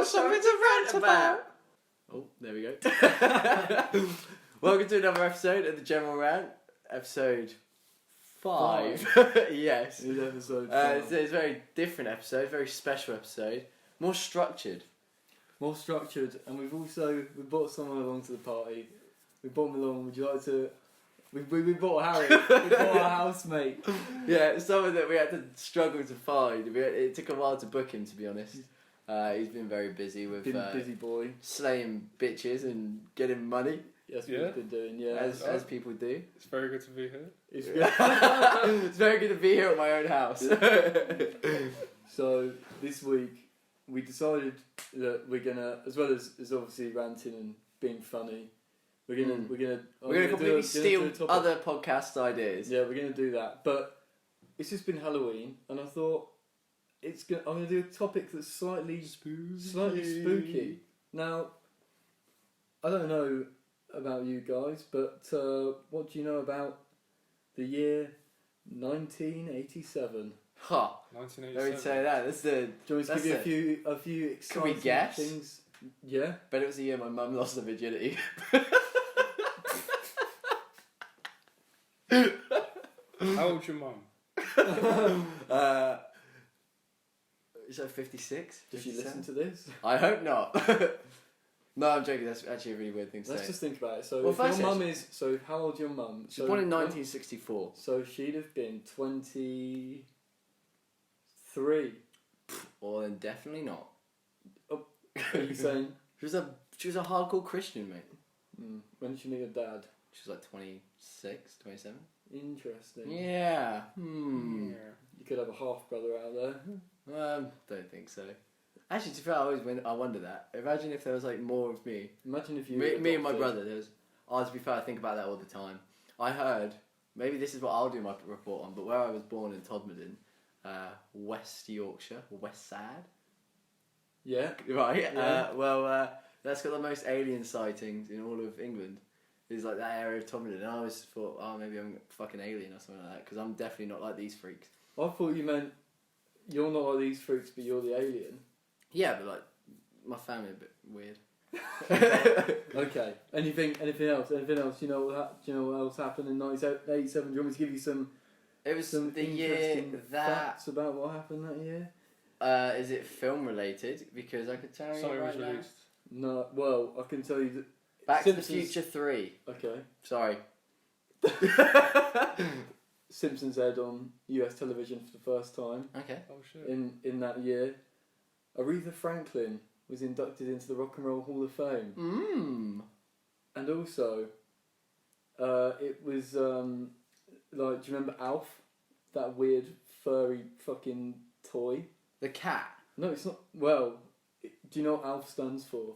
got something to rant about. Oh, there we go. Welcome to another episode of the General Rant, episode 5. Yes. It's episode 5. It's a very different episode, very special episode, more structured. More structured, and we brought someone along to the party. We brought him along. Would you like to? We brought Harry. We brought our housemate. Yeah, someone that we had to struggle to find. It took a while to book him, to be honest. He's been very busy with Busy boy, slaying bitches and getting money. That's what he's been doing. Yeah, as people do. It's very good to be here. It's good. It's very good to be here at my own house. So this week we decided that we're gonna, as well as obviously ranting and being funny, we're gonna completely steal other podcast ideas. Yeah, we're gonna do that. But it's just been Halloween, and I thought I'm gonna do a topic that's slightly spooky. Now, I don't know about you guys, but what do you know about the year 1987? Ha! 1987. Let me say that. That's the. Do you want me to give you a few exciting Can we guess? things? Yeah. But it was the year my mum lost her virginity. How old's your mum? Is that 56? Does she listen to this? I hope not. No, I'm joking. That's actually a really weird thing to Let's say. just think about it. So, Well, if your first mum is... So, how old's your mum? She was born in 1964. So, she'd have been 23. Well, then definitely not. Are you saying... She was a hardcore Christian, mate. When did she meet your dad? She was like 26, 27. Interesting. Yeah. You could have a half-brother out there. Don't think so. Actually, to be fair, I wonder that. Imagine if there was like more of me. Imagine if you... Me and my brother, there was... Oh, to be fair, I think about that all the time. I heard, maybe this is what I'll do my report on, but where I was born in Todmorden, West Yorkshire, West Side. Yeah. Right. Yeah. That's got the most alien sightings in all of England. It's like that area of Todmorden, and I always thought, oh, maybe I'm a fucking alien or something like that, because I'm definitely not like these freaks. I thought you meant you're not like these freaks, but you're the alien. Yeah, but like my family a bit weird. Okay. Anything else? You know what else happened in 1987? Do you want me to give you some? It was some the year interesting that. facts about what happened that year. Is it film related? Because I could tell you Something right was now. No. Well, I can tell you that. Back Simpsons. to the Future 3. Okay. Sorry. Simpsons aired on US television for the first time. Okay. Oh shit. In that year, Aretha Franklin was inducted into the Rock and Roll Hall of Fame. And also, it was like, do you remember Alf? That weird furry fucking toy. The cat. No, it's not. Well, do you know what Alf stands for?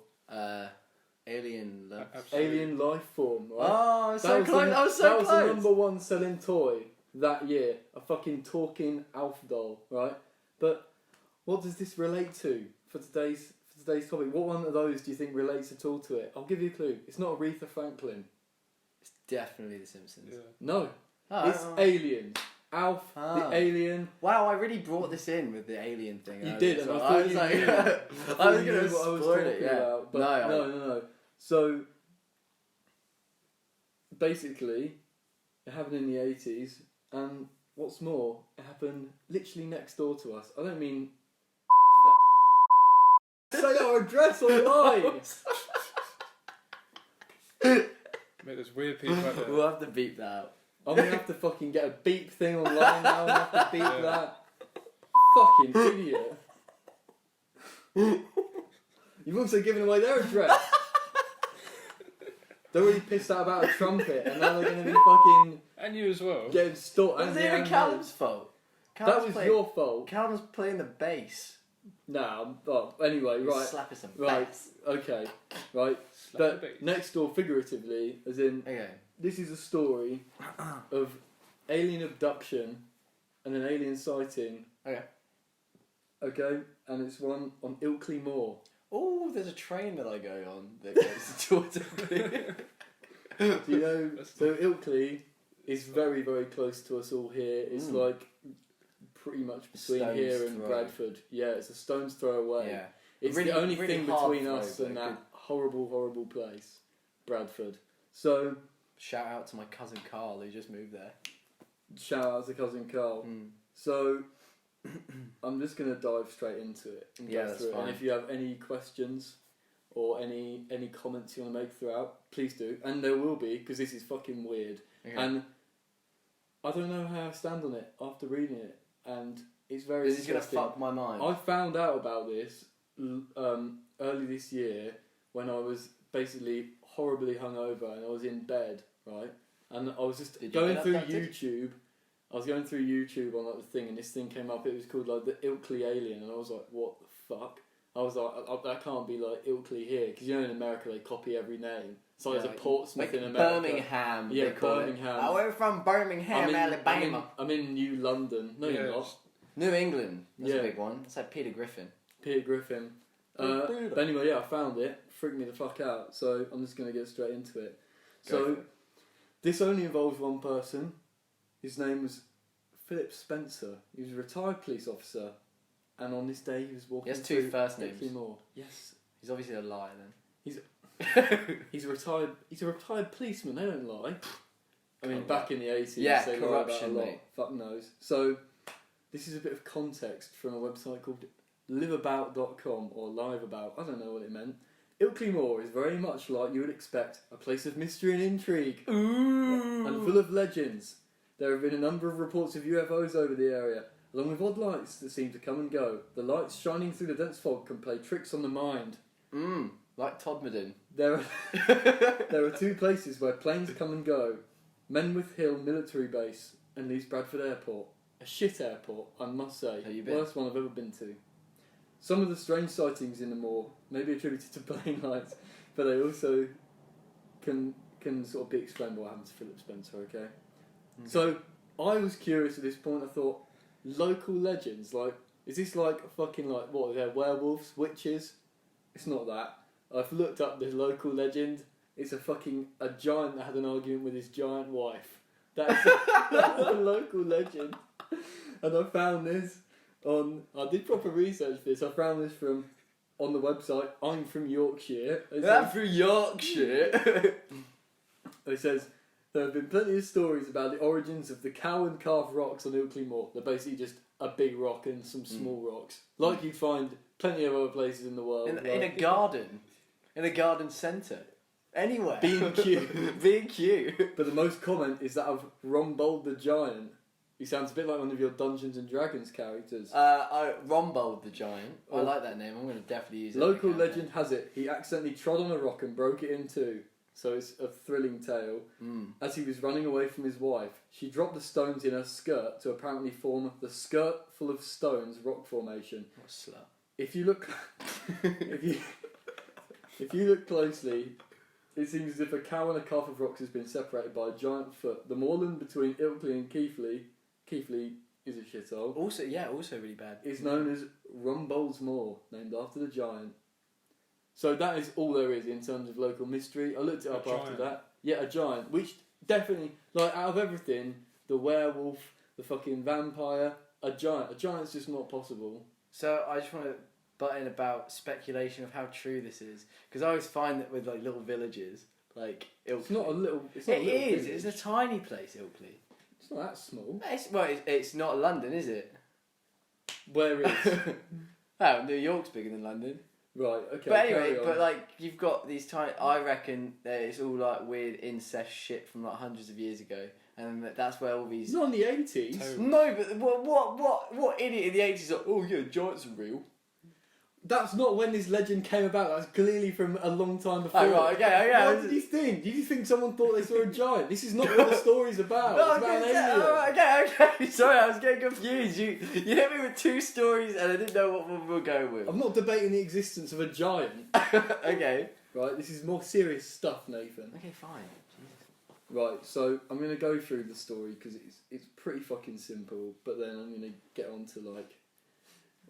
Alien love. Alien life form, right? Oh, I was so close. That was the number one selling toy that year. A fucking talking Alf doll, right? But what does this relate to for today's topic? What one of those do you think relates at all to it? I'll give you a clue. It's not Aretha Franklin. It's definitely The Simpsons. Yeah. No. Oh, It's Aliens. Alf, the alien. Wow, I really brought this in with the alien thing. You did, and I thought I was you like, knew. I was knew going to what I was spoil talking it. Yeah. about, but no. So basically, it happened in the 80s, and what's more, it happened literally next door to us. I don't mean that. Say our address online. Mate, there's weird people out there. We'll have to beep that out. I'm gonna have to fucking get a beep thing online now. I'm gonna have to beep that. Fucking idiot. You've also given away their address. They're really pissed out about a trumpet, and now they're gonna be fucking And you as well. getting stalked. Was it even Callum's fault? That was your fault. Callum's playing the bass. Nah, well, anyway, right. Slap us some Right, bass. okay, right. Slap But the bass. next door, figuratively, as in, Okay. this is a story of alien abduction and an alien sighting. Okay. Okay, and it's one on Ilkley Moor. Oh, there's a train that I go on that goes towards Ilkley. Do you know? So Ilkley is very, very close to us all here. It's like pretty much between Stone's here and throw. Bradford. Yeah, it's a stone's throw away. Yeah. It's Really- the only really thing hard between flow, us but and that good. horrible, horrible place, Bradford. So, Shout out to my cousin Carl who just moved there. shout out to cousin Carl. So, I'm just going to dive straight into it and Yeah, go that's through it. fine. And if you have any questions or any comments you want to make throughout, please do. And there will be, because this is fucking weird. Okay. And I don't know how I stand on it after reading it. And it's very This is gonna interesting. fuck my mind. I found out about this early this year when I was basically horribly hungover and I was in bed, right? And I was just Did you going get through abducted? YouTube. I was going through YouTube on like the thing, and this thing came up. It was called like the Ilkley Alien, and I was like, "What the fuck?" I was like, "That can't be like Ilkley here," because you know in America they copy every name. So there's a Portsmouth in America. Birmingham. Yeah, they call Birmingham. It. Oh, we're from Birmingham, Alabama. I'm in New London. No, you're not. New England. That's Yeah. a big one. It's like Peter Griffin. Peter Griffin. But anyway, yeah, I found it. Freaked me the fuck out. So I'm just going to get straight into it. Go So for it. this only involves one person. His name was Philip Spencer. He was a retired police officer. And on this day he was walking He has two through first names. Ilkley Moor. Yes. He's obviously a liar then. He's a retired policeman, they don't lie. I mean, Corrupt. back in the 80s, Yeah, they lied about a corruption, lot. mate. Fuck knows. So, this is a bit of context from a website called liveabout.com or liveabout. I don't know what it meant. Ilkley Moor is very much like you would expect, a place of mystery and intrigue. Ooh. And full of legends. There have been a number of reports of UFOs over the area, along with odd lights that seem to come and go. The lights shining through the dense fog can play tricks on the mind. Like Todmorden. There are two places where planes come and go. Menwith Hill Military Base and Leeds Bradford Airport. A shit airport, I must say. Have you been? Worst one I've ever been to. Some of the strange sightings in the moor may be attributed to plane lights, but they also can sort of be explained by what happened to Philip Spencer, okay? So, I was curious at this point, I thought, local legends, like, is this like fucking like, what, they're werewolves, witches? It's not that. I've looked up this local legend. It's a giant that had an argument with his giant wife. That's a local legend. And I found this I did proper research for this. I found this on the website, I'm from Yorkshire. I'm from Yorkshire. It says, there have been plenty of stories about the origins of the cow and calf rocks on Ilkley Moor. They're basically just a big rock and some small rocks. Like you'd find plenty of other places in the world. in a garden. In a garden centre. Anywhere. B&Q. B&Q. But the most common is that of Rombold the Giant. He sounds a bit like one of your Dungeons and Dragons characters. Rombold the Giant. I Oh. like that name. I'm going to definitely use it. Local if I can. legend has it he accidentally trod on a rock and broke it in two. So it's a thrilling tale. As he was running away from his wife, she dropped the stones in her skirt to apparently form the skirt full of stones rock formation. What a slut. If you look, if you look closely, it seems as if a cow and a calf of rocks has been separated by a giant foot. The moorland between Ilkley and Keighley is a shithole. Also really bad. Is known as Rumbold's Moor, named after the giant. So that is all there is in terms of local mystery. I looked it up after giant. that. Yeah, a giant, which definitely, like, out of everything, the werewolf, the fucking vampire, a giant. A giant's just not possible. So I just want to butt in about speculation of how true this is, because I always find that with like little villages, like Ilkley. It's not a little. It's Yeah, not a little it is. village. It's a tiny place, Ilkley. It's not that small. It's not London, is it? Where is? Oh, New York's bigger than London. Right. Okay. But anyway, carry on. but like you've got these tiny. I reckon that it's all like weird incest shit from like hundreds of years ago, and that's where all these. It's not in the 80s. Totally. No, but what idiot in the 80s like, oh yeah, giants are real. That's not when this legend came about. That's clearly from a long time before. Oh, right, okay. What did you think? Did you think someone thought they saw a giant? This is not what the story's about. No, It's about an alien. okay. Sorry, I was getting confused. You hit me with two stories and I didn't know what one we were going with. I'm not debating the existence of a giant. Okay. Right, this is more serious stuff, Nathan. Okay, fine. Right, so I'm going to go through the story because it's pretty fucking simple, but then I'm going to get on to like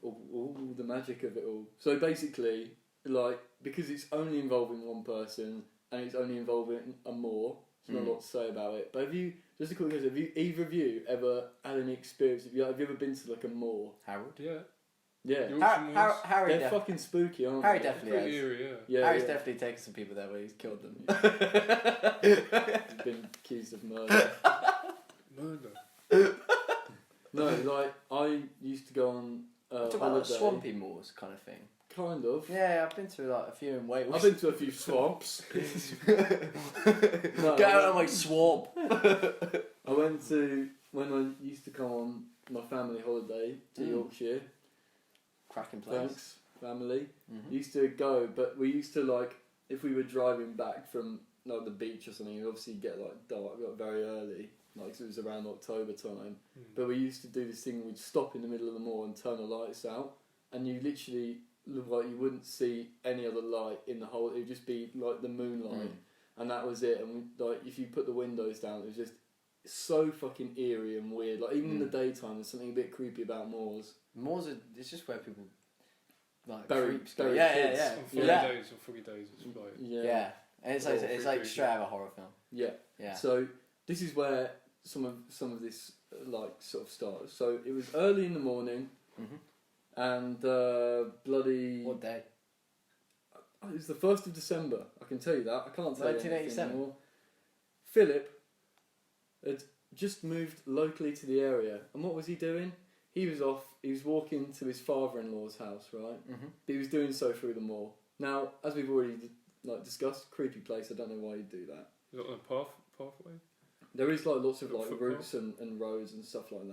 all the magic of it all. So basically, like, because it's only involving one person and it's only involving a moor, there's not a lot to say about it. But have you, just a quick question, have you either of you ever had any experience? Have you ever been to like a moor? Harold? Yeah. Yeah. Yorkshire moors. Harry, They're fucking spooky, aren't Harry they? definitely Pretty has. eerie, yeah. Yeah, Harry's yeah. definitely taken some people there where he's killed them. He's been accused of murder. Murder. No, like, I used to go on Talk about holiday. like swampy moors kind of thing. Kind of. Yeah, I've been to like a few in Wales. I've been to a few swamps. No, Get out of my swamp. I went to, when I used to come on my family holiday to Yorkshire. Cracking place. Thanks, family. Mhm. Used to go, but we used to like, if we were driving back from like the beach or something, it'd obviously get like dark, like very early, like 'cause it was around October time. But we used to do this thing, we'd stop in the middle of the moor and turn the lights out, and you literally look like you wouldn't see any other light in the whole, it would just be like the moonlight, and that was it. And like, if you put the windows down, it was just so fucking eerie and weird. Like, even in the daytime, there's something a bit creepy about moors. Moors are, it's just where people like Bury creeps go. kids. Yeah. On foggy days, it's like... Yeah. And it's like straight out of a horror film. Yeah. Yeah. So this is where some of this like sort of starts. So it was early in the morning, and bloody. What day? It was the 1st of December. I can tell you that. I can't tell you anything 1987. more. Philip had just moved locally to the area, and what was he doing? He was off. He was walking to his father-in-law's house, right? Mm-hmm. But he was doing so through the moor. Now, as we've already like discussed, creepy place. I don't know why you'd do that. Is that on a pathway? There is like lots of like Footpath? routes and roads and stuff like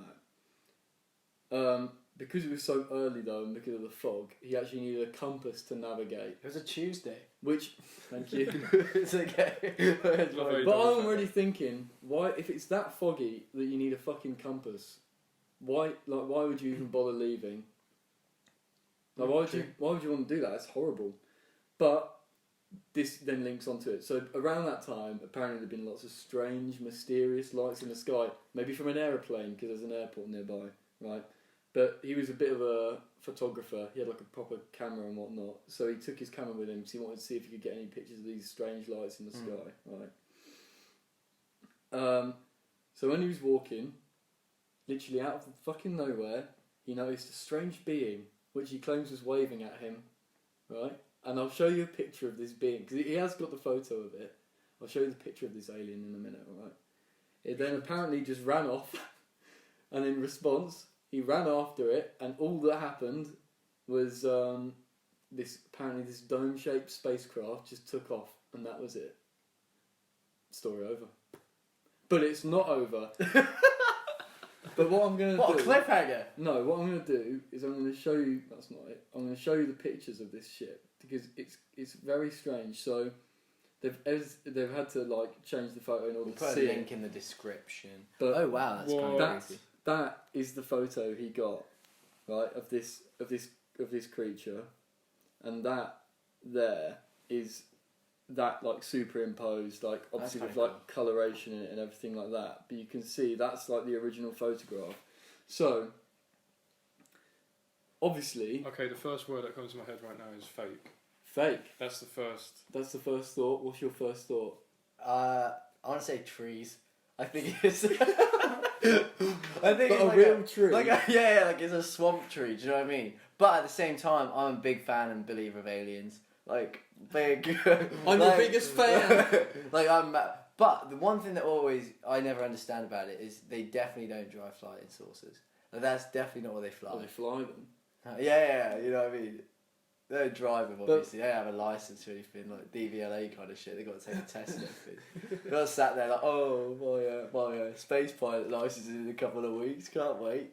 that. Because it was so early though, and because of the fog, he actually needed a compass to navigate. It was a Tuesday. Which, thank you. It's okay. Not very But I'm double already thinking, why? If it's that foggy that you need a fucking compass, why would you even bother leaving? Like, why would you want to do that? It's horrible. But this then links onto it. So around that time, apparently there'd been lots of strange, mysterious lights in the sky. Maybe from an aeroplane, because there's an airport nearby, right? But he was a bit of a photographer. He had like a proper camera and whatnot. So he took his camera with him because he wanted to see if he could get any pictures of these strange lights in the sky, right? So when he was walking, literally out of fucking nowhere, he noticed a strange being, which he claims was waving at him, right? And I'll show you a picture of this being, because he has got the photo of it. I'll show you the picture of this alien in a minute, alright? It then apparently just ran off, and in response, he ran after it, and all that happened was this dome-shaped spacecraft just took off, and that was it. Story over. But it's not over. But what I'm going to do... What a cliffhanger! No, what I'm going to do is I'm going to show you... That's not it. I'm going to show you the pictures of this shit, because it's very strange. So they've had to like change the photo in order to Put see a link it. in the description. But Oh wow, that's kind of creepy. that is the photo he got, right, of this creature, and that there is that like superimposed, like obviously That's with like coloration in it and everything like that. But you can see that's like the original photograph. So obviously, Okay, the first word that comes to my head right now is fake. fake. That's the first. That's the first thought. What's your first thought? I want to say trees. I think it's. I think But it's a like real tree. like like it's a swamp tree. Do you know what I mean? But at the same time, I'm a big fan and believer of aliens. Like big. I'm the biggest fan. Like I'm. But the one thing that I never understand about it is they definitely don't drive flying saucers. Like, that's definitely not what they fly. Oh, they fly them. Yeah, you know what I mean. They don't drive them, obviously. They don't have a license or anything, like DVLA kind of shit. They've got to take a test and everything. They're not sat there like, oh, my space pilot license is in a couple of weeks, can't wait.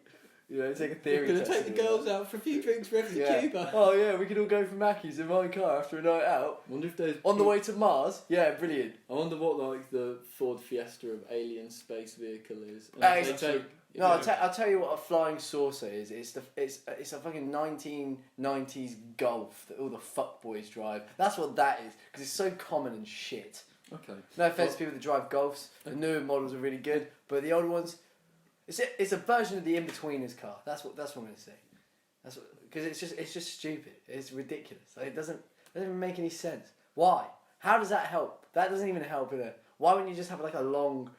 You know, take a theory We're test. going to take the girls out for a few drinks, we're to Cuba. Oh, yeah, we can all go for Mackey's in my car after a night out. Wonder if there's... On the way to Mars? Yeah, brilliant. I wonder what, like, the Ford Fiesta of alien space vehicle is. And Hey, if they take... No, I'll tell you what a flying saucer is. It's a fucking 1990s Golf that all the fuckboys drive. That's what that is, because it's so common and shit. Okay. No offense to people that drive Golfs. The newer models are really good, but the older ones, it's a version of the in-betweeners car. That's what I'm going to say. That's because it's just stupid. It's ridiculous. Like, it doesn't even make any sense. Why? How does that help? That doesn't even help in a. Why wouldn't you just have like a long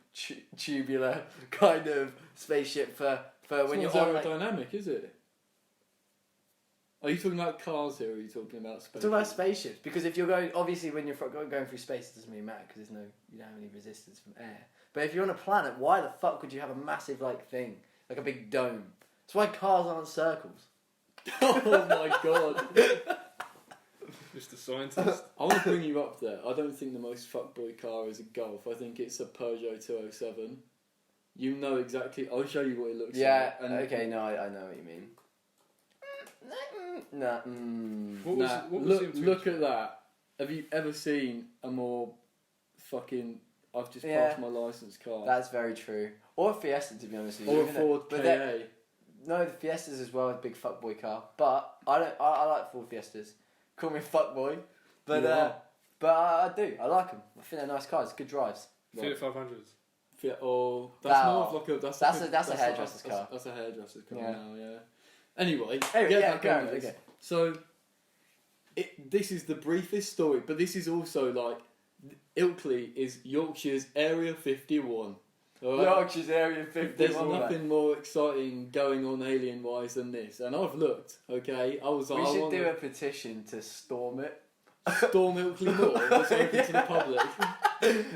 tubular kind of spaceship for when you're It's not on? Like, aerodynamic, is it? Are you talking about cars here, or are you talking about I'm space? talking about spaceships, because if you're going, obviously when you're going through space, it doesn't really matter because you don't have any resistance from air. But if you're on a planet, why the fuck would you have a massive thing, like a big dome? That's why cars aren't circles. Oh my god. Mr. Scientist. I want to bring you up there. I don't think the most fuckboy car is a Golf. I think it's a Peugeot 207. You know exactly. I'll show you what it looks like. And okay, no, I know what you mean. Nah. Look at that. Have you ever seen a more fucking... I've just passed my licence car. That's very true. Or a Fiesta, to be honest with you. Or a Ford KA. No, the Fiestas as well, a big fuckboy car. But I like Ford Fiestas. Call me fuckboy, but I do. I like them. I think they're nice cars. Good drives. Fiat 500s. Fiat. Oh, that's more of like a that's a hairdresser's car. That's a hairdresser's car now. Yeah. Anyway, okay. So, this is the briefest story, but this is also like Ilkley is Yorkshire's Area 51. Right? Yorkshire's Area 51. There's nothing more exciting going on alien-wise than this, and I've looked. Okay, I was like, we should do a petition to storm it. Storm Ilkley Moor. That's open to the public.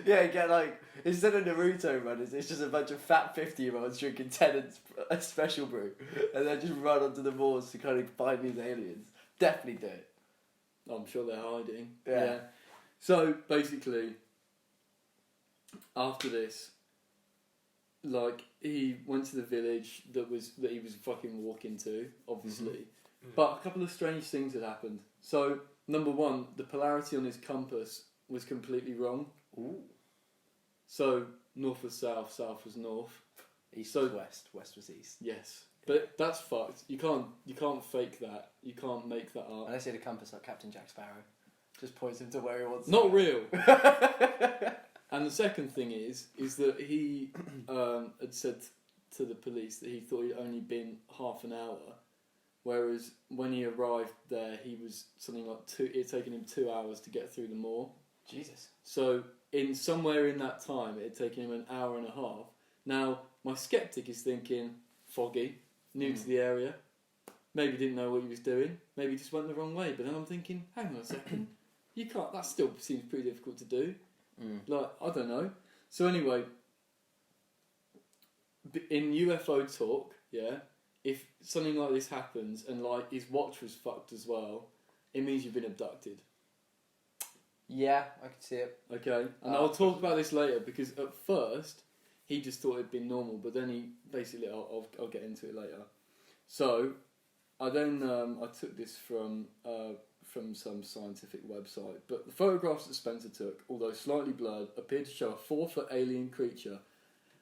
Yeah, get instead of Naruto runners, it's just a bunch of fat 50-year-olds drinking Tennant's a special brew, and then just run onto the moors to kind of find these aliens. Definitely do it. I'm sure they're hiding. Yeah. So basically, after this, he went to the village that he was fucking walking to, obviously. Mm-hmm. But a couple of strange things had happened. So number one, the polarity on his compass was completely wrong. Ooh. So north was south, south was north. East was west, west was east. Yes, but that's fucked. You can't fake that. You can't make that up. Unless he had a compass like Captain Jack Sparrow, just points him to where he wants. Not real. And the second thing is that he had said to the police that he thought he'd only been half an hour, whereas when he arrived there, he was something like it had taken him 2 hours to get through the moor. Jesus. So somewhere in that time, it had taken him an hour and a half. Now, my sceptic is thinking, foggy, new to the area, maybe didn't know what he was doing, maybe just went the wrong way. But then I'm thinking, hang on a second, you can't. That still seems pretty difficult to do. I don't know. So anyway, in UFO talk, if something like this happens and his watch was fucked as well, it means you've been abducted. Yeah, I can see it. Okay, and I'll talk about this later because at first he just thought it'd been normal, but then he basically I'll get into it later. So I took this from some scientific website, but the photographs that Spencer took, although slightly blurred, appeared to show a 4-foot alien creature.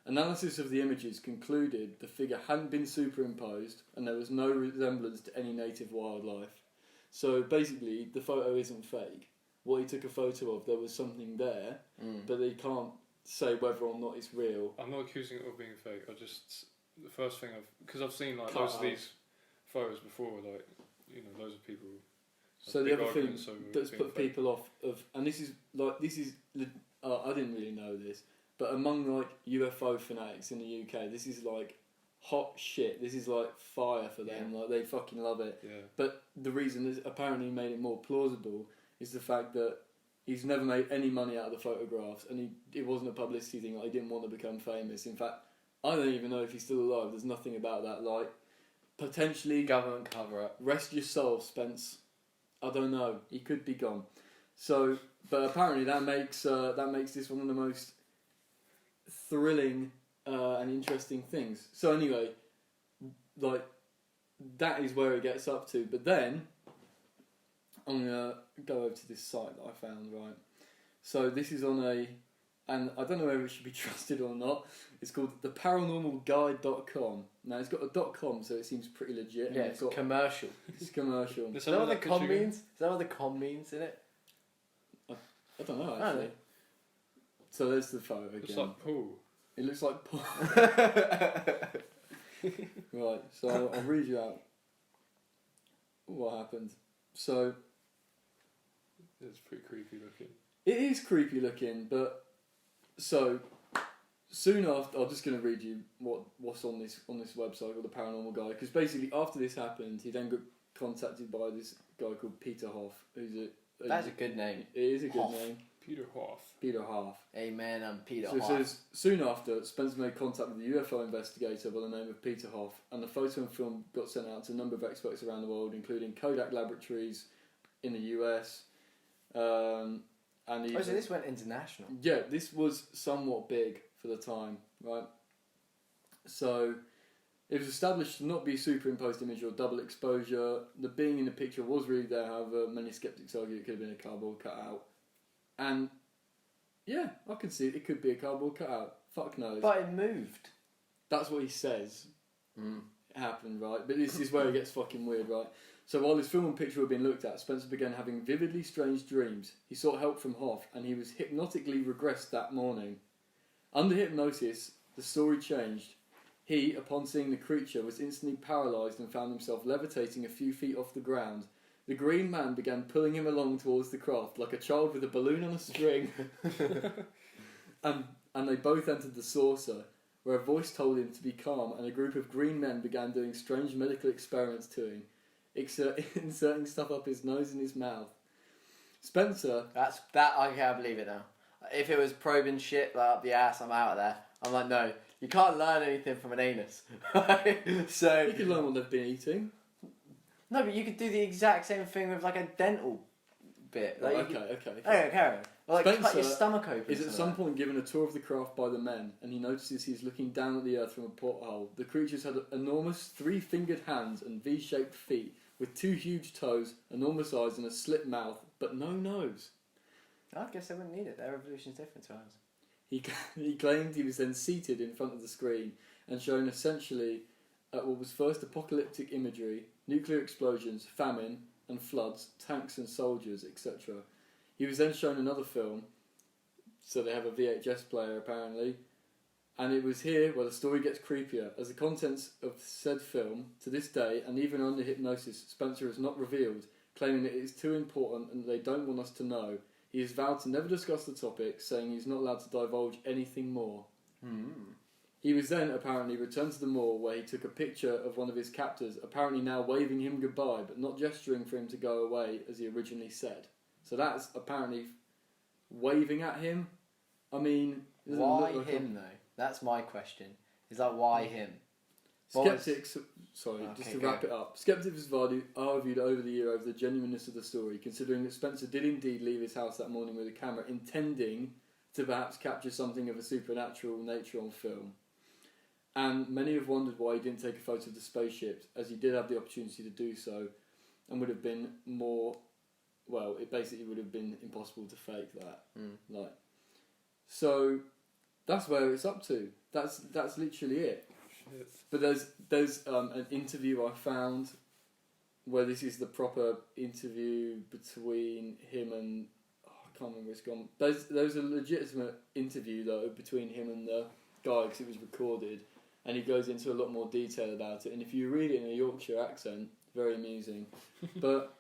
Analysis of the images concluded the figure hadn't been superimposed and there was no resemblance to any native wildlife. So basically, the photo isn't fake. What he took a photo of, there was something there, but they can't say whether or not it's real. I'm not accusing it of being fake. The first thing because I've seen loads of these photos before, loads of people. So the other thing that's put people off and this is I didn't really know this, but among UFO fanatics in the UK, this is hot shit. This is fire for them. Yeah. They fucking love it. Yeah. But the reason that apparently made it more plausible is the fact that he's never made any money out of the photographs, and it wasn't a publicity thing. He didn't want to become famous. In fact, I don't even know if he's still alive. There's nothing about that. Potentially Government cover up. Rest your soul, Spence. I don't know. He could be gone. So, but apparently that makes this one of the most thrilling and interesting things. So anyway, that is where it gets up to. But then I'm gonna go over to this site that I found. Right. So this is on and I don't know whether it should be trusted or not. It's called theparanormalguide.com. Now it's got a .com, so it seems pretty legit. Yeah, it's commercial. It's commercial. Is that what the com means? Is that what the com means in it? I don't know actually. So there's the photo again. It's like Paul. It looks like Paul. Right, so I'll read you out what happened. So It's pretty creepy looking. it is creepy looking, but so soon after, I'm just going to read you what's on this website called the Paranormal Guide, because basically after this happened, he then contacted by this guy called Peter Hoff, That's a good name. It is a good Hoff. name. Peter Hoff. Peter Hoff. Hey man, I'm Peter So it Hoff. says, soon after, Spencer made contact with the UFO investigator by the name of Peter Hoff, and the photo and film got sent out to a number of experts around the world, including Kodak Laboratories in the US. And So this went international. yeah, this was somewhat big for the time, right? So it was established to not be a superimposed image or double exposure. The being in the picture was really there, however, many skeptics argue it could have been a cardboard cutout. And yeah, I can see it could be a cardboard cutout. Fuck knows. But it moved. That's what he says. It happened, right? But this is where it gets fucking weird, right? So while his film and picture were being looked at, Spencer began having vividly strange dreams. He sought help from Hoff, and he was hypnotically regressed that morning. Under hypnosis, the story changed. He, upon seeing the creature, was instantly paralysed and found himself levitating a few feet off the ground. The green man began pulling him along towards the craft, like a child with a balloon on a string. and they both entered the saucer, where a voice told him to be calm, and a group of green men began doing strange medical experiments to him, inserting stuff up his nose and his mouth. Spencer... I can't believe it now. If it was probing shit like up the ass, I'm out of there. I'm like, no, you can't learn anything from an anus. So You can learn what they've been eating. no, but you could do the exact same thing with like a dental bit. Like Okay. Okay, Karen. Like cut Spencer your stomach open. is at some point given a tour of the craft by the men, and he notices he's looking down at the earth from a porthole. The creatures had enormous 3-fingered hands and V-shaped feet, with 2 huge toes, enormous eyes, and a slit mouth, but no nose. I guess they wouldn't need it. Their evolution's different to ours. He claimed he was then seated in front of the screen and shown essentially what was first apocalyptic imagery, nuclear explosions, famine and floods, tanks and soldiers, etc. He was then shown another film, so they have a VHS player apparently, and it was here where the story gets creepier, as the contents of said film, to this day, and even under hypnosis, Spencer has not revealed, claiming that it is too important and they don't want us to know. He has vowed to never discuss the topic, saying he's not allowed to divulge anything more. He was then apparently returned to the moor, where he took a picture of one of his captors, apparently now waving him goodbye, but not gesturing for him to go away as he originally said. So that's apparently waving at him. I mean, Why him though? That's my question. Is like why him? Skeptics, just to go. wrap it up, skeptics have argued over the year over the genuineness of the story, considering that Spencer did indeed leave his house that morning with a camera, intending to perhaps capture something of a supernatural nature on film. And many have wondered why he didn't take a photo of the spaceship, as he did have the opportunity to do so, and would have been more... Well, it basically would have been impossible to fake that. So that's where it's up to. That's literally it. Shit. But there's an interview I found where this is the proper interview between him and I can't remember where it's gone. There's a legitimate interview though between him and the guy because it was recorded, and he goes into a lot more detail about it. And if you read it in a Yorkshire accent, very amusing. But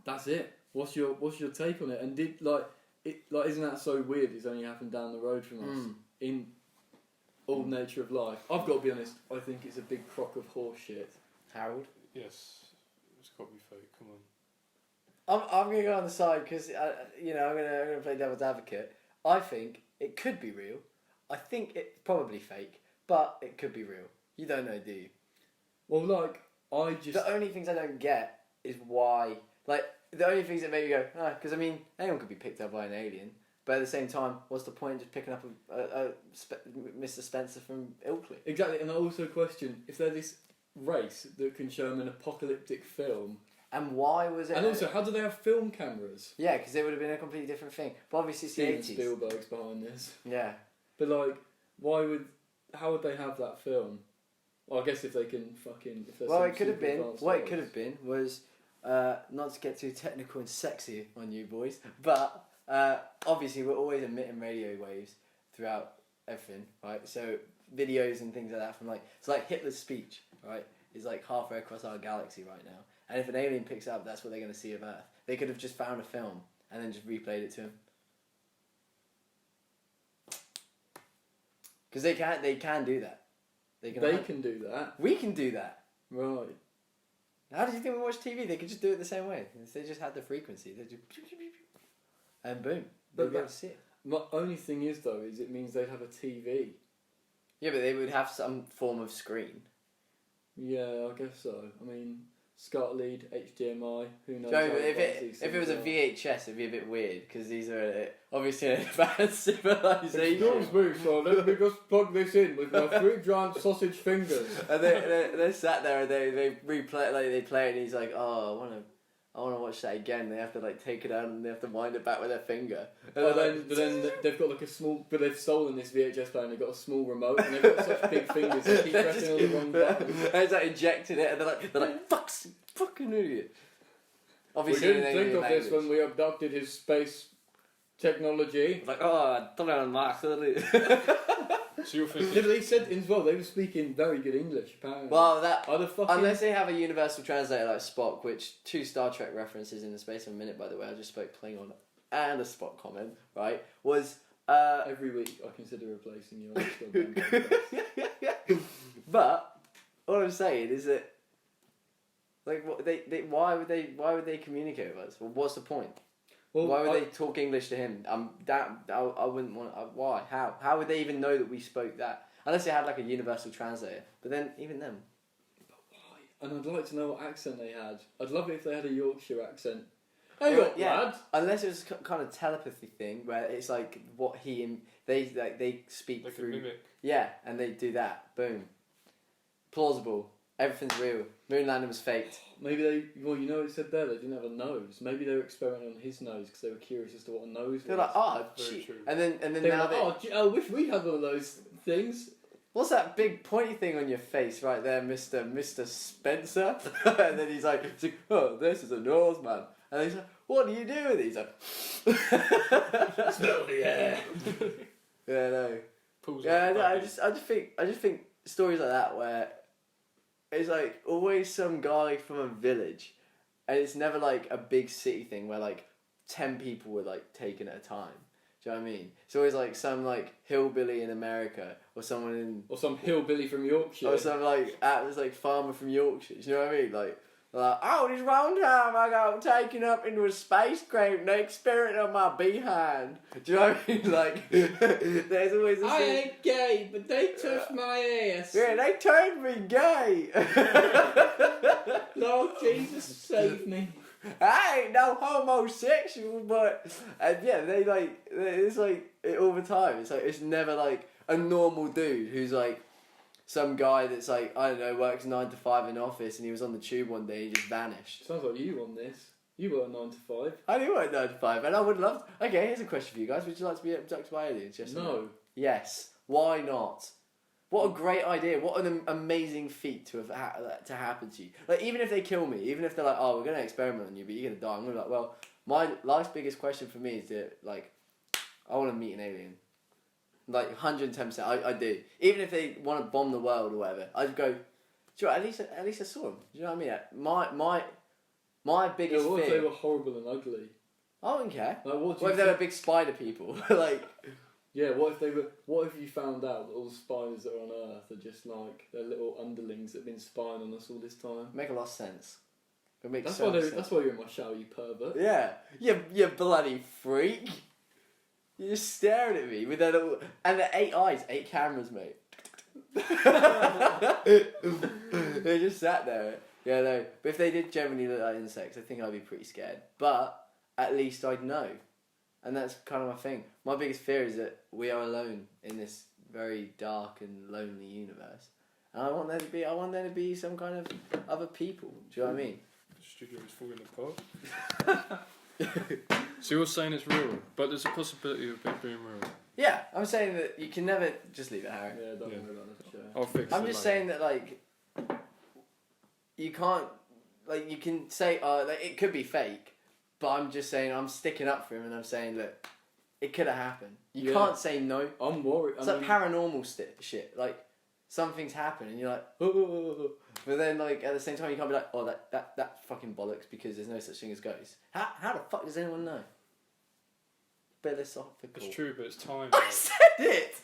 that's it. What's your take on it? And isn't that so weird? It's only happened down the road from us in all nature of life. I've got to be honest. I think it's a big crock of horse shit. Harold? Yes, it's got to be fake. Come on. I'm going to go on the side because I'm going to play devil's advocate. I think it could be real. I think it's probably fake, but it could be real. You don't know, do you? Well, the only things I don't get is why. The only things that make you go, because anyone could be picked up by an alien. But at the same time, what's the point of just picking up Mr. Spencer from Ilkley? Exactly, and I also question if they're this race that can show them an apocalyptic film. And why was it... And also, how do they have film cameras? Yeah, because it would have been a completely different thing. But obviously it's Steven the 80s. Spielberg's behind this. Yeah. But how would they have that film? Well, I guess if they can fucking... What it could have been was, not to get too technical and sexy on you boys, but obviously we're always emitting radio waves throughout everything, right? So videos and things like that from it's like Hitler's speech, right? Is halfway across our galaxy right now. And if an alien picks it up, that's what they're going to see of Earth. They could have just found a film and then just replayed it to him. Because they can do that. They can do that. We can do that. Right. How did you think we watch TV? They could just do it the same way. If they just had the frequency, they just and boom, they'd be able to see it. My only thing is though, is it means they'd have a TV. Yeah, but they would have some form of screen. Yeah, I guess so. I mean, SCART lead, HDMI, who knows? Joe, how if advanced it these was a things are. VHS, it'd be a bit weird because these are obviously an advanced civilization. Excuse me, so let me just plug this in with my 3 giant sausage fingers. And they sat there and they replay they play it and he's like, oh, I wanna watch that again. They have to like take it out and they have to wind it back with their finger. And But then they've got like a small, but they've stolen this VHS player and they've got a small remote and they've got such big fingers they keep pressing on the wrong button. And it's like injecting it and they're like fucking idiot. We Obviously, didn't in think alien of this language. when we abducted his space technology. It's like, oh, don't know, Mark. So you're thinking. Yeah, but they said as well, they were speaking very good English apparently. Well, that Are the fucking... unless they have a universal translator like Spock, which 2 Star Trek references in the space of a minute, by the way, I just spoke Klingon and a Spock comment, right? Was Every week I consider replacing you on this goddamn podcast. but all I'm saying is that like what why would they communicate with us? Well, what's the point? Well, Why would they talk English to him? I wouldn't want. Why? How would they even know that we spoke that? Unless they had like a universal translator. But then even them. And I'd like to know what accent they had. I'd love it if they had a Yorkshire accent. Hey, look, lad. Unless it was kind of telepathy thing where it's like what they speak Like a through. mimic. Yeah, and they do that. Boom. Plausible. Everything's real. Moon landing was faked. Maybe they... Well, you know what it said there? They didn't have a nose. Maybe they were experimenting on his nose because they were curious as to what a nose was. They're like, oh, Very gee. true. And then They were now like, oh, gee, I wish we had one of those things. what's that big pointy thing on your face right there, Mr. Spencer? And then he's like, oh, this is a nose, man. And he's like, what do you do with it? He's like, smell the air. Yeah, no. Pulls Yeah, out no, the I just think stories like that where it's like always some guy from a village, and it's never like a big city thing where like 10 people were like taken at a time. Do you know what I mean? It's always like some like hillbilly in America or someone in Or some hillbilly from Yorkshire. or some like Atlas like farmer from Yorkshire. Do you know what I mean? Like oh, this one time I got taken up into a spacecraft and they experimented on my behind. Do you know what I mean? Like, there's always a I scene- ain't gay, but they touched my ass. Yeah, they turned me gay. Lord Jesus, save me. I ain't no homosexual, but and yeah, they like it's like it all the time. It's like it's never like a normal dude who's like some guy that's like I don't know works 9 to 5 in office and he was on the tube one day and he just vanished. Sounds like you on this. You work 9 to 5. I do work 9 to 5 and I would love. Okay, here's a question for you guys: would you like to be abducted by aliens? Yes. or No. Yes. Why not? What a great idea! What an amazing feat to have to happen to you. Like even if they kill me, even if they're like, "Oh, we're gonna experiment on you, but you're gonna die," I'm gonna be like, "Well, my life's biggest question for me is that like, I want to meet an alien." Like 110%, I do. Even if they want to bomb the world or whatever, I'd go. Sure, at least I saw them. Do you know what I mean? My Yeah, biggest what if they fear. were horrible and ugly? I wouldn't care. Like, what What if they were big spider people? Like. Yeah, what if they were? What if you found out that all the spiders that are on Earth are just like they're little underlings that have been spying on us all this time? Make a lot of sense. It makes That's so why much they, sense. that's why you're in my show, you pervert. Yeah, you bloody freak. You're just staring at me with that little... And the 8 eyes, 8 cameras, mate. They just sat there. Yeah, no. But if they did generally look like insects, I think I'd be pretty scared. But at least I'd know. And that's kind of my thing. My biggest fear is that we are alone in this very dark and lonely universe. And I want there to be some kind of other people. Do you know what I mean? The studio is falling apart. So you're saying it's real, but there's a possibility of it being real. Yeah, I'm saying that you can never... Just leave it, Harry. Yeah, don't Yeah. worry about that show. I'll fix I'm it just later. saying that, like, you can't, like, you can say, like, it could be fake, but I'm just saying, I'm sticking up for him and I'm saying, look, it could have happened. You Yeah. can't say no. I'm worried. It's like paranormal shit. Like, something's happened and you're like, oh. But then, like, at the same time, you can't be like, oh, that fucking bollocks because there's no such thing as ghosts. How the fuck does anyone know? Philosophical. It's true, but it's time. I like, said it!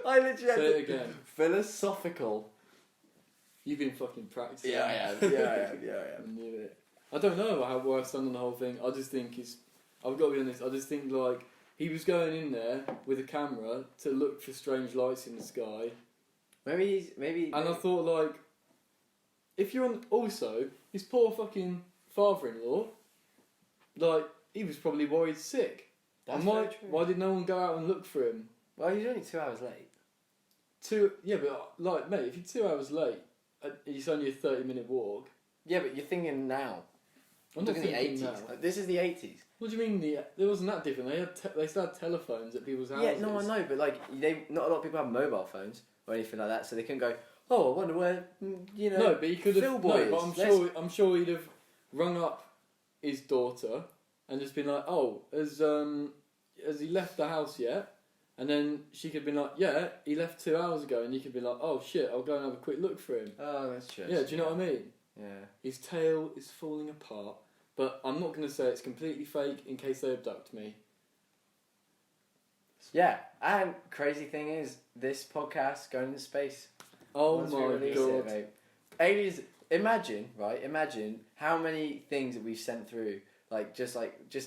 I literally had Say to... it again. Philosophical. You've been fucking practicing. Yeah, I am. I knew it. I don't know where I stand on the whole thing. I just think I've got to be honest. I just think like he was going in there with a camera to look for strange lights in the sky. Maybe. And I thought like, if you're on also his poor fucking father-in-law, like he was probably worried sick. That's and very true. why did no one go out and look for him? Well, he's only 2 hours late. But like mate, if you're 2 hours late, it's only a 30-minute walk. Yeah, but you're thinking now. I'm Look not at the thinking 80s. now. Like, this is the 80s. What do you mean? There wasn't that different. They still had telephones at people's houses. Yeah, no, I know, but like not a lot of people have mobile phones or anything like that, so they can go. Oh, I wonder where No, but he could have. Phil No, boy but is. I'm sure he'd have rung up his daughter and just been like, "Oh, has he left the house yet?" And then she could be like, "Yeah, he left 2 hours ago," and you could be like, "Oh shit, I'll go and have a quick look for him." Oh, that's true. Yeah, do you know what I mean? Yeah. His tail is falling apart, but I'm not going to say it's completely fake in case they abduct me. Yeah, and crazy thing is, this podcast going into space. Oh Once we my release god! it, mate. Aliens. Imagine, right? Imagine how many things that we've sent through, just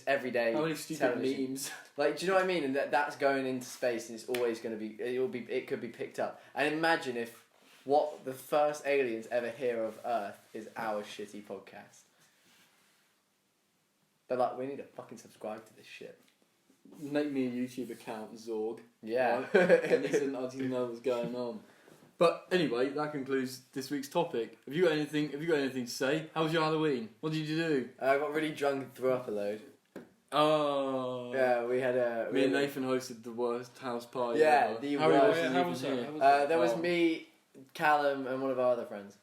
every day. How many stupid television. memes? Like, do you know what I mean? And that's going into space, and it's always going to be. It could be picked up. And imagine if what the first aliens ever hear of Earth is our shitty podcast. They're like, we need to fucking subscribe to this shit. Make me a YouTube account, Zorg. Yeah. Right? And listen, I didn't know what was going on. But anyway, that concludes this week's topic. Have you got anything to say? How was your Halloween? What did you do? I got really drunk and threw up a load. Oh. Yeah, we had a. Me and Nathan hosted the worst house party Yeah, ever. the Harry worst. wasn't How even was here. that? There was Oh. me, Callum, and one of our other friends,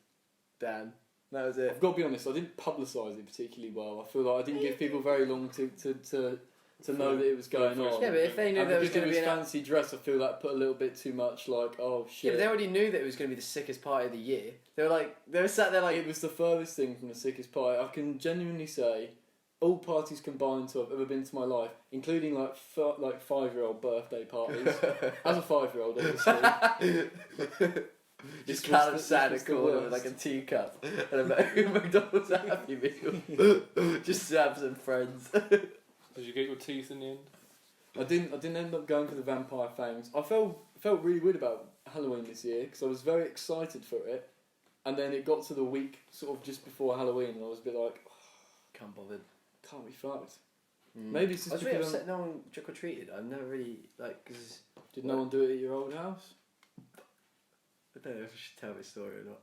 Dan. That was it. I've got to be honest, I didn't publicise it particularly well. I feel like I didn't give people very long to know that it was going on. Yeah, but if they knew And there was because going to it be was fancy dress, I feel like put a little bit too much like, oh Yeah, shit. but they already knew that it was going to be the sickest party of the year. They were sat there like. It was the furthest thing from the sickest party. I can genuinely say, all parties combined to I've ever been to my life, including like 5-year-old birthday parties. As a 5-year-old, obviously. Just Callum sat in a was the corner with worst. like a teacup and a McDonald's Happy Meal. Just to have some friends. Did you get your teeth in the end? I didn't end up going for the vampire fangs. I felt really weird about Halloween this year because I was very excited for it, and then it got to the week sort of just before Halloween, and I was a bit like, Can't bother. can't be fucked. Maybe it's I just was really because upset no one trick or treated. I've never really because. did no one do it at your old house? I don't know if I should tell this story or not.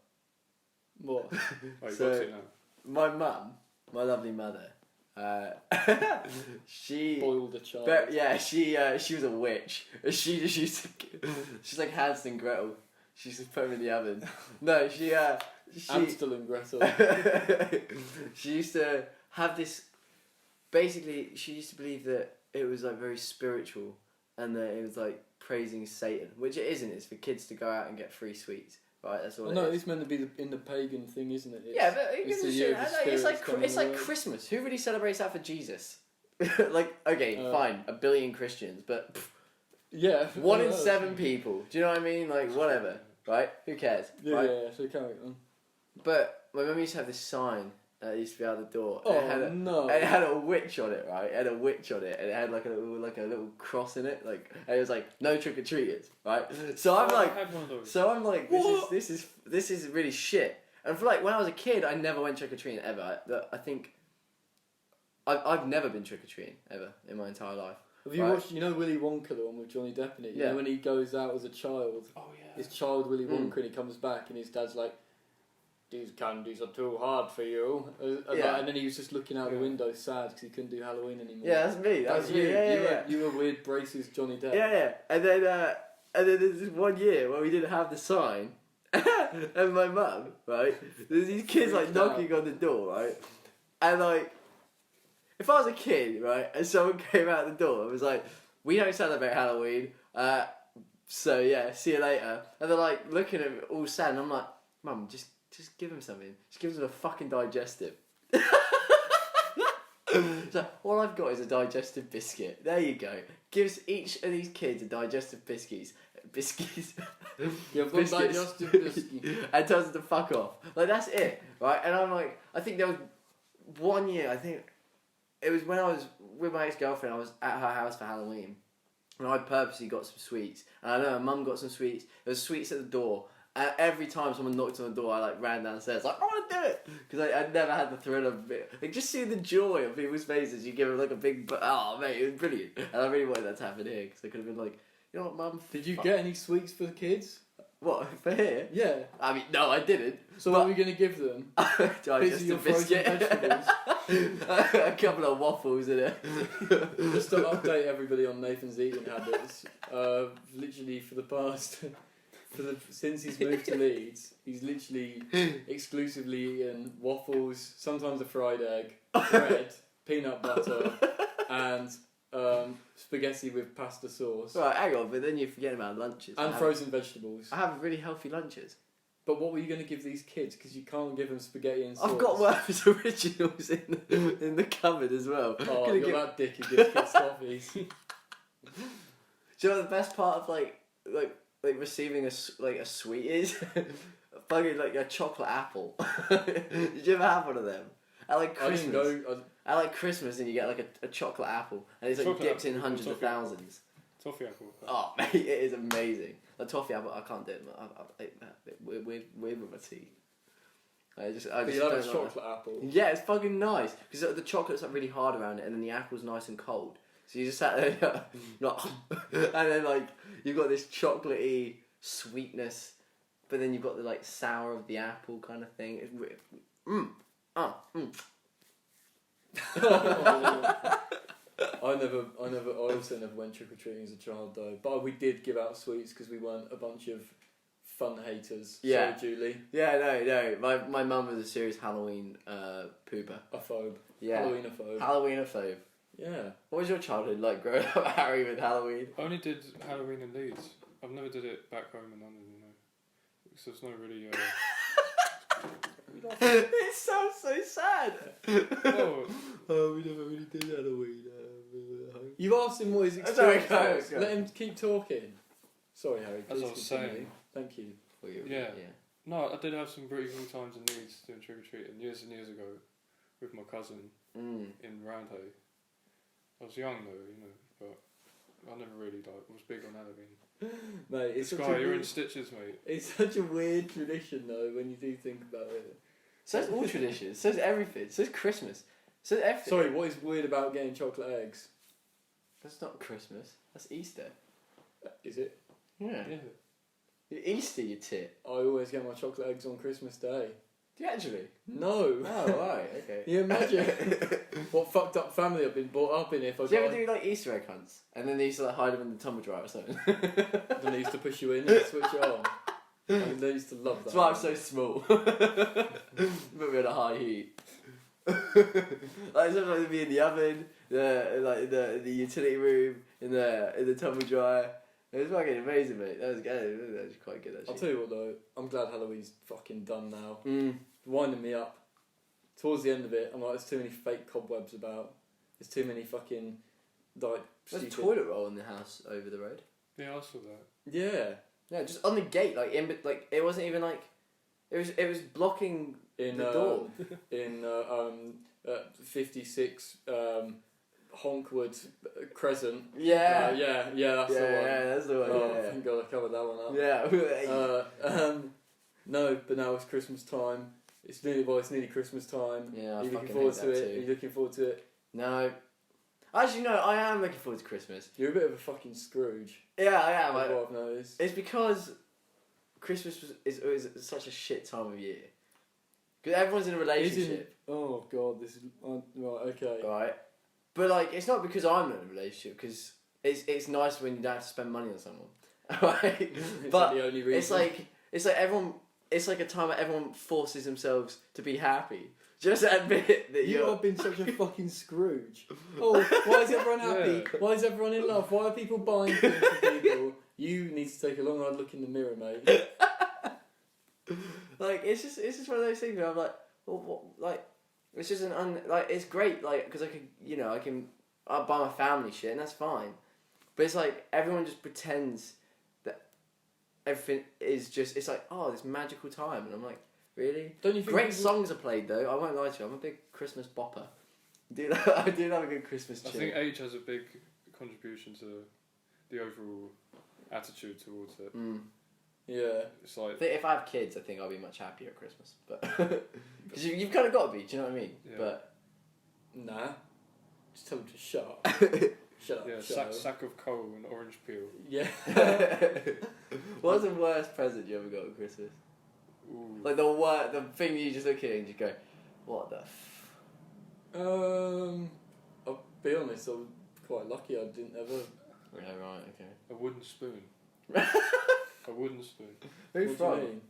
What? Oh, you So- got to now. My mum, my lovely mother, she. Boiled a child. She was a witch. She just used to. She's like Hansel and Gretel. She used to put them in the oven. No, she. Amstel and Gretel. She used to have this. Basically, she used to believe that it was like very spiritual, and that it was like praising Satan, which it isn't. It's for kids to go out and get free sweets, right? That's all. Well, no, it's meant to be in the pagan thing, isn't it? Yeah, but it's you the year of the it's like spirits coming it's like around. Christmas. Who really celebrates that for Jesus? Like, okay, fine, 1 billion Christians, but Yeah. 1 in 7 people. Do you know what I mean? Like, whatever, right? Who cares? Yeah, right? yeah, so carry on. But my mum used to have this sign that used to be out the door. Oh, and no. And it had a witch on it, right? It had a witch on it, and it had like a little cross in it, like, and it was like no trick or treaters, right? So I'm like, I had one of those. this is really shit. And for like when I was a kid, I never went trick or treating ever. I think I've never been trick or treating ever in my entire life. Have you Right. watched, Willy Wonka, the one with Johnny Depp in it? You Yeah. know when he goes out as a child, Oh yeah. his child Willy Wonka, and he comes back and his dad's like, these candies are too hard for you. Yeah. And then he was just looking out the window sad because he couldn't do Halloween anymore. Yeah, that's me. That That's was you. me. Yeah. You were weird braces Johnny Depp. Yeah. And then there's this one year where we didn't have the sign, and my mum, right? There's these kids like Freaked out. knocking on the door, right? And like, if I was a kid, right, and someone came out the door and was like, "We don't celebrate Halloween, so yeah, see you later," and they're like looking at me all sad, and I'm like, "Mum, just give him something. Just give him a fucking digestive." So all I've got is a digestive biscuit. There you go. Gives each of these kids a digestive biscuit. biscuits. Yeah, one Biscuits. digestive biscuit. And tells her to fuck off. Like, that's it, right? And I'm like, I think there was 1 year, I think it was when I was with my ex-girlfriend, I was at her house for Halloween. And I purposely got some sweets. And I know her mum got some sweets. There was sweets at the door. And every time someone knocked on the door, I like ran downstairs, like, I want to do it! Because I'd never had the thrill of it. Like, just seeing the joy on people's faces, you give them like a big, oh mate, it was brilliant. And I really wanted that to happen here, because I could have been like, you know what, mum? Did you get any sweets for the kids? What, for here? Yeah. I mean, no, I didn't. So what are we going to give them? Just a your frozen biscuit. vegetables. A couple of waffles in it. Just to update everybody on Nathan's eating habits, literally for the past, since he's moved to Leeds, he's literally exclusively eaten waffles, sometimes a fried egg, bread, peanut butter, and spaghetti with pasta sauce. Right, hang on, but then you're forgetting about lunches. And frozen vegetables. I have really healthy lunches. But what were you going to give these kids? Because you can't give them spaghetti and sauce. I've got Werther's Originals in the cupboard as well. Oh, you're that dick who gives kids toffees. Do you know what the best part of like receiving a sweet is? Fucking like a chocolate apple. Did you ever have one of them? At like Christmas. I didn't go. At like Christmas, and you get like a chocolate apple, and it's like Chocolate dipped in apple, hundreds of toffee apple. thousands. Toffee apple. Oh mate, it is amazing. The toffee apple, I can't do it. I ate that with my tea. I just But you don't have a like chocolate apple. that. Yeah, it's fucking nice because the chocolate's like really hard around it, and then the apple's nice and cold. So you just sat there, like, and then like you've got this chocolatey sweetness, but then you've got the like sour of the apple kind of thing. It's I also never went trick or treating as a child though. But we did give out sweets because we weren't a bunch of fun haters. Yeah. Sorry, Julie. Yeah, no. My mum was a serious Halloween pooper. A phobe. Yeah. Halloween-ophobe. Halloween-ophobe. Yeah. What was your childhood like growing up, Harry, with Halloween? I only did Halloween in Leeds. I've never did it back home in London, you know. So it's not really. It sounds so sad. Oh, We never really did Halloween. You've asked him what his Sorry, experience go. was. Let him keep talking. Sorry, Harry. As Please I was continue. saying. Thank you. Yeah. No, I did have some pretty cool times in Leeds doing trick or treating years and years ago with my cousin in Rant. I was young though, you know, but I never really was big on Halloween. Mate, it's This such guy, a you're in weird, stitches, mate. it's such a weird tradition though when you do think about it. Says all traditions. Says everything. Says Christmas. Says everything. Sorry, what is weird about getting chocolate eggs? That's not Christmas. That's Easter. Is it? Yeah. Yeah. Easter, you tit. I always get my chocolate eggs on Christmas Day. Do you actually? No. Oh, right. Okay. You imagine what fucked up family I've been brought up in if I Do you got. ever do like Easter egg hunts? And then they used to like hide them in the tumble dryer or something? Then they used to push you in and switch it on. I mean, they used to love that. That's why I'm so small. Put me on a high heat. Like sometimes it'd be in the oven, the utility room, in the tumble dryer. It was fucking amazing, mate. That was good. That was quite good actually. I'll tell you what though, I'm glad Halloween's fucking done now. Mm. Winding me up. Towards the end of it, I'm like, there's too many fake cobwebs about. There's too many fucking like. There's a stupid- toilet roll in the house over the road. Yeah, I saw that. Yeah. Yeah, just on the gate, like it wasn't even like, it was blocking In the door. in 56 Honkwood Crescent. Yeah. Yeah, that's the one. Yeah, that's the one. Oh, yeah. thank God I covered that one up. Yeah. No, but now it's Christmas time. It's nearly Christmas time. Yeah, I Are you looking fucking forward hate to that it? too. Are you looking forward to it? No. Actually, no, I am looking forward to Christmas. You're a bit of a fucking Scrooge. Yeah, I am. That's what I've noticed. It's because Christmas is such a shit time of year. Because everyone's in a relationship. Oh God, this is right. Okay. Right? But like, it's not because I'm in a relationship, because it's nice when you don't have to spend money on someone. Right? But the only reason. it's like everyone. It's like a time where everyone forces themselves to be happy. Just admit that You have been such a fucking Scrooge. Oh, why is everyone happy? Yeah. Why is everyone in love? Why are people buying things for people? You need to take a long hard look in the mirror, mate. Like it's just one of those things where I'm like, well, what, like it's just it's great, like, because I'll buy my family shit and that's fine, but it's like everyone just pretends that everything is just, it's like, oh, this magical time. And I'm like, really? Don't you think Great people- songs are played though, I won't lie to you, I'm a big Christmas bopper. I do love a good Christmas I tune. think age has a big contribution to the overall attitude towards it. Yeah. It's like, I think if I have kids, I think I'll be much happier at Christmas. But because you've kind of got to be, do you know what I mean? Yeah. But Nah. Just tell them to shut up. Shut up. yeah, shut up. sack of coal and orange peel. Yeah. what's the worst present you ever got at Christmas? Ooh. Like the thing you just look at it and you go, what the I'll be honest, I was quite lucky I didn't ever... Yeah, right, okay. A wooden spoon. A wooden spoon. Who What from? do you mean?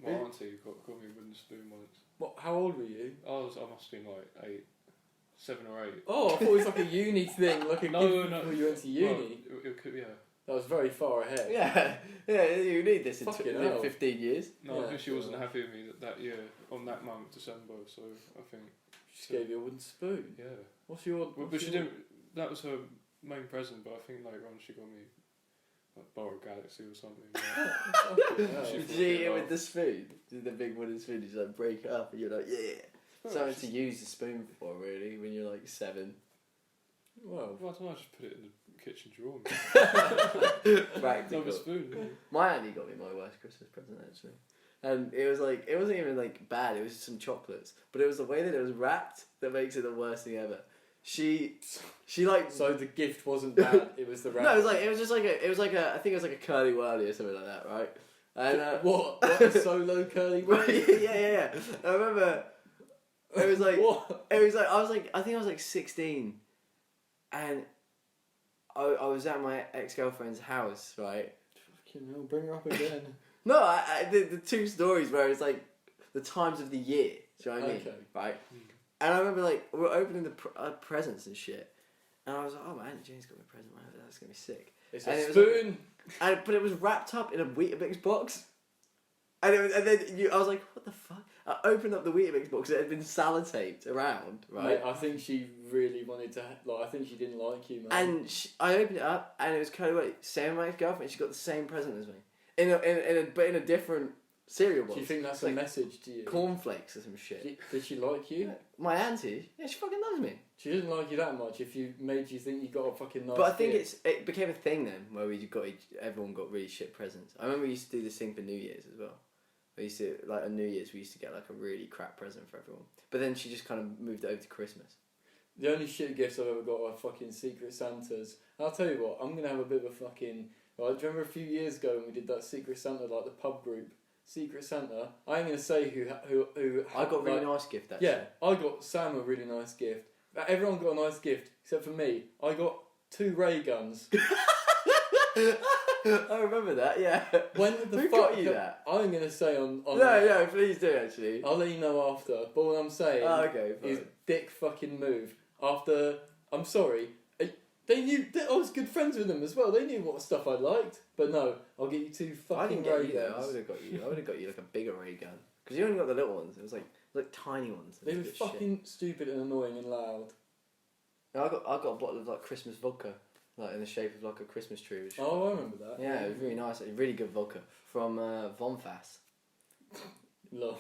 My Who? auntie got me a wooden spoon once. What, how old were you? I must have been like 7 or 8. Oh, I thought it was like a uni thing, like a No, gift no. before you went to uni. Well, it could, yeah. That was very far ahead. Yeah, you need this in Fucking 15 years. No, Yeah, because she wasn't sure. happy with me that year, on that month, December, so I think, She just gave you a wooden spoon. yeah. What's your... Well, what's but she your- didn't, that was her main present, but I think later on she got me like Borrow Galaxy or something. Fucking hell. She- Did you eat it with the spoon? Did the big wooden spoon just like break it up and you're like, yeah. Something to use the spoon for, really, when you're like 7. Well, Well, I don't know, I just put it in the kitchen drawer. Another Practical. spoon. My auntie got me my worst Christmas present actually, and it was like, it wasn't even like bad. It was just some chocolates, but it was the way that it was wrapped that makes it the worst thing ever. She like so the gift wasn't bad, it was the wrap. no, it was like a I think it was like a curly whirly or something like that, right? And What a solo curly whirly? yeah. I remember it was like What? it was like I think I was like 16, and I was at my ex-girlfriend's house, right? Fucking hell, bring her up again. No, the two stories where it's like the times of the year. Do you know what I mean? Okay. Right. And I remember like we were opening the presents and shit, and I was like, "Oh, my Aunt Jane's got me a present. Man, that's gonna be sick." It's And a it was spoon. But it was wrapped up in a Weetabix box, and then I was like, "What the fuck?" I opened up the Weetabix box. It had been sellotaped around, right? Mate, I think she really wanted to. I think she didn't like you, man. And I opened it up, and it was kind of like same with my girlfriend. She got the same present as me, but in a different cereal box. do you think that's Like a message to you? cornflakes or some shit? Did she like you? My auntie, yeah, she fucking loves me. She doesn't like you that much. If you made you think you got a fucking nice. But I think gift. it became a thing then where everyone got really shit presents. I remember we used to do this thing for New Year's as well. We used to like on New Year's we used to get like a really crap present for everyone. But then she just kind of moved it over to Christmas. The only shit gifts I've ever got are fucking Secret Santas. And I'll tell you what, I'm gonna have a bit of a fucking. Right, do you remember a few years ago when we did that Secret Santa, like the pub group? Secret Santa. I ain't gonna say who. I got a really like, nice gift actually. Yeah, I got Sam a really nice gift. Everyone got a nice gift except for me. I got 2 ray guns. I remember that, yeah. When the Who fuck got you that? I'm gonna say on. No, please do actually. I'll let you know after. But what I'm saying Oh, okay, is fine. dick fucking move. After, I'm sorry, they knew I was good friends with them as well. They knew what stuff I liked. But no, I'll get you 2 I fucking didn't get ray you though. I guns. would have got you. I would have got you like a bigger ray gun because you only got the little ones. It was like tiny ones. They It were was a bit shit. fucking stupid and annoying and loud. No, I got a bottle of like Christmas vodka, like in the shape of like a Christmas tree. Which Oh, I remember that. yeah, it was really nice. Really good vodka from Vonfass. Love.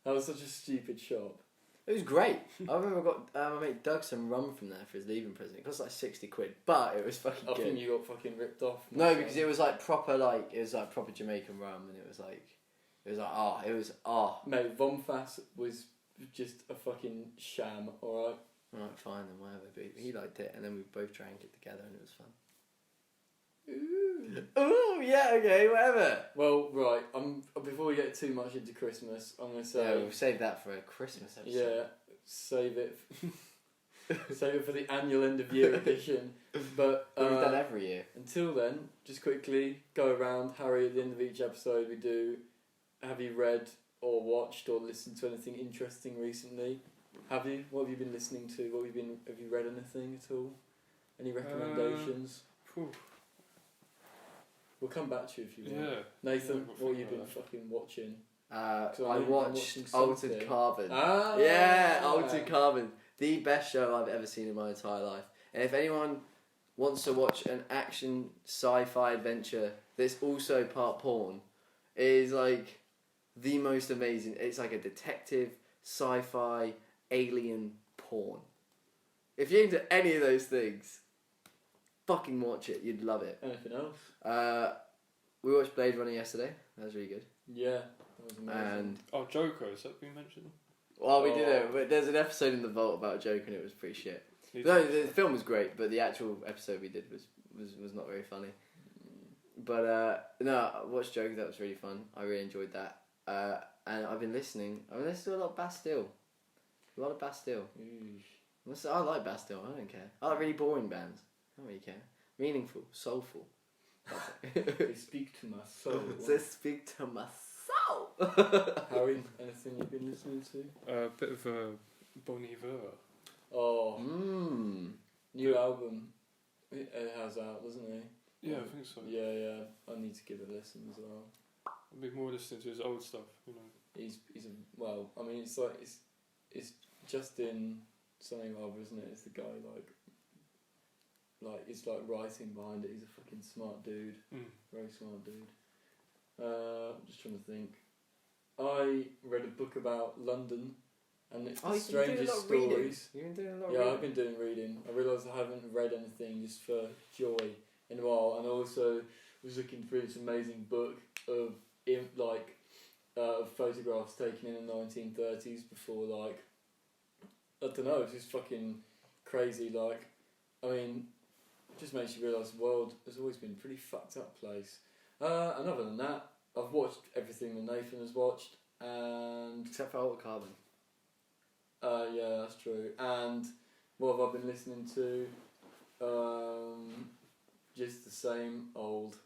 That was such a stupid shop. It was great. I remember I got my mate Doug some rum from there for his leaving present. It cost like 60 quid, but it was fucking I good. think you got fucking ripped off. No, because it was like proper proper Jamaican rum, and it was like Mate, Vonfass was just a fucking sham, alright? Alright, fine then, whatever. But he liked it, and then we both drank it together, and it was fun. Ooh, yeah, okay, whatever. Well, right, before we get too much into Christmas, I'm going to Yeah, say... we'll save that for a Christmas episode. Yeah, save it. Save it for the annual end of year edition. But We've done every year. until then, just quickly go around. Harry, at the end of each episode, we do. Have you read or watched or listened to anything interesting recently? Have you? What have you been listening to? Have you read anything at all? Any recommendations? Phew. We'll come back to you if you want. Yeah. Nathan, Yeah, what have you been that. fucking watching? I I'm watched watching Altered something. Carbon. Ah, Yeah, Altered Carbon. The best show I've ever seen in my entire life. And if anyone wants to watch an action sci-fi adventure that's also part porn is like the most amazing. It's like a detective, sci-fi, alien porn. If you're into any of those things, fucking watch it. You'd love it. Anything else? We watched Blade Runner yesterday. That was really good. Yeah, that was amazing. And Joker, has that been mentioned? well, we did it. But there's an episode in the vault about Joker, and it was pretty shit. No, the film was great, but the actual episode we did was not very funny. But no, I watched Joker. That was really fun. I really enjoyed that. And I've been listening. I listened to a lot of Bastille. A lot of Bastille. I like Bastille. I don't care. I like really boring bands. I don't really care. Meaningful, soulful. They speak to my soul. They speak to my soul. Harry, anything you've been listening to? A bit of Bon Iver. Oh, new album. It has out, doesn't he? Yeah, I think so. Yeah. I need to give it a listen as well. I've been more listening to his old stuff, you know. He's well. I mean, it's like it's Justin something or other, isn't it? It's the guy like it's like writing behind it. He's a fucking smart dude. Very smart dude. I'm just trying to think. I read a book about London, and it's the strangest stories. You've been doing a lot of reading. Yeah, I've been doing reading. I realised I haven't read anything just for joy in a while, and I also was looking through this amazing book of photographs taken in the 1930s before, like, I don't know, it's just fucking crazy. Like, I mean, it just makes you realise the world has always been a pretty fucked up place. And other than that, I've watched everything that Nathan has watched, and Except for Altered Carbon. yeah, that's true. And what have I been listening to? Just the same old.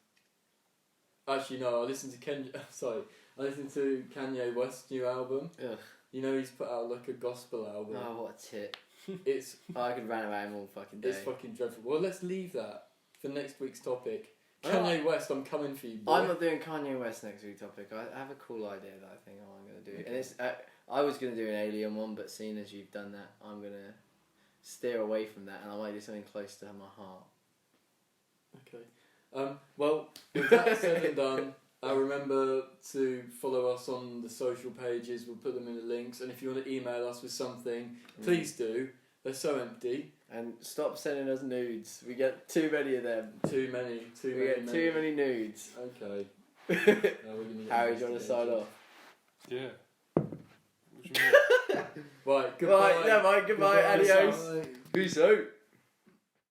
Actually, no. I listened to Kanye West's new album. Ugh. You know, he's put out like a gospel album. Oh, what a tit. It's I could rant about him all fucking day. it's fucking dreadful. Well, let's leave that for next week's topic. Kanye West, I'm coming for you, boy. I'm not doing Kanye West next week's topic. I have a cool idea that I think I'm going to do. Okay. And it's I was going to do an alien one, but seeing as you've done that, I'm going to steer away from that, and I might do something close to my heart. Okay. Well, with that said and done, remember to follow us on the social pages. We'll put them in the links. And if you want to email us with something, please do. They're so empty. And stop sending us nudes. We get too many of them. Too many. Too many nudes. Okay. Harry, do you want to sign off? Yeah. What do you mean? Right, goodbye. Goodbye, adios. Peace out.